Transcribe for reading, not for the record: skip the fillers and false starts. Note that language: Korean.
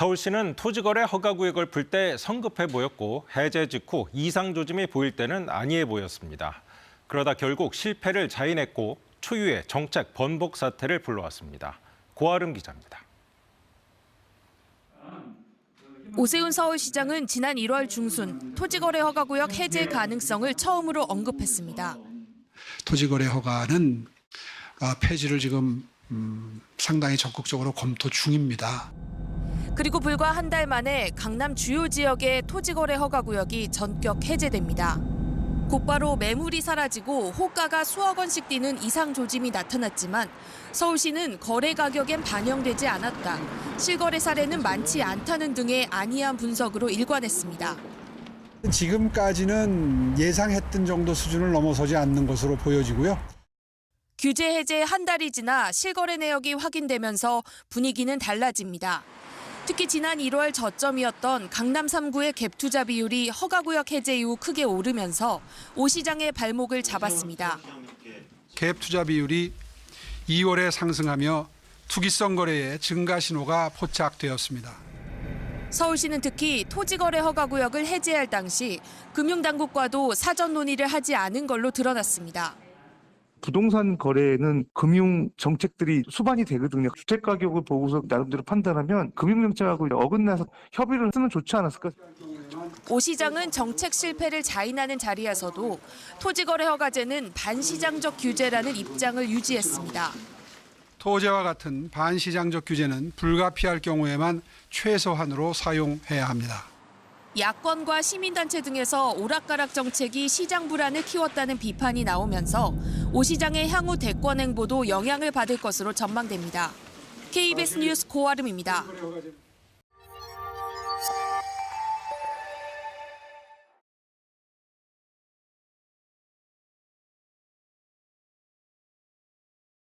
서울시는 토지거래 허가구역을 풀 때 성급해 보였고 해제 직후 이상 조짐이 보일 때는 안이해 보였습니다. 그러다 결국 실패를 자인했고 초유의 정책 번복 사태를 불러왔습니다. 고아름 기자입니다. 오세훈 서울시장은 지난 1월 중순 토지거래 허가구역 해제 가능성을 처음으로 언급했습니다. 토지거래 허가는 폐지를 지금 상당히 적극적으로 검토 중입니다. 그리고 불과 한 달 만에 강남 주요 지역의 토지거래 허가구역이 전격 해제됩니다. 곧바로 매물이 사라지고 호가가 수억 원씩 뛰는 이상 조짐이 나타났지만 서울시는 거래 가격엔 반영되지 않았다, 실거래 사례는 많지 않다는 등의 안이한 분석으로 일관했습니다. 지금까지는 예상했던 정도 수준을 넘어서지 않는 것으로 보여지고요. 규제 해제 한 달이 지나 실거래 내역이 확인되면서 분위기는 달라집니다. 특히 지난 1월 저점이었던 강남 3구의 갭 투자 비율이 허가구역 해제 이후 크게 오르면서 오 시장의 발목을 잡았습니다. 갭 투자 비율이 2월에 상승하며 투기성 거래의 증가 신호가 포착되었습니다. 서울시는 특히 토지거래 허가구역을 해제할 당시 금융당국과도 사전 논의를 하지 않은 걸로 드러났습니다. 부동산 거래에는 금융 정책들이 수반이 되거든요. 주택 가격을 보고서 나름대로 판단하면 금융 정책하고 어긋나서 협의를 쓰면 좋지 않았을까? 오 시장은 정책 실패를 자인하는 자리에서도 토지거래 허가제는 반시장적 규제라는 입장을 유지했습니다. 토지와 같은 반시장적 규제는 불가피할 경우에만 최소한으로 사용해야 합니다. 야권과 시민단체 등에서 오락가락 정책이 시장 불안을 키웠다는 비판이 나오면서 오 시장의 향후 대권 행보도 영향을 받을 것으로 전망됩니다. KBS 뉴스 고아름입니다.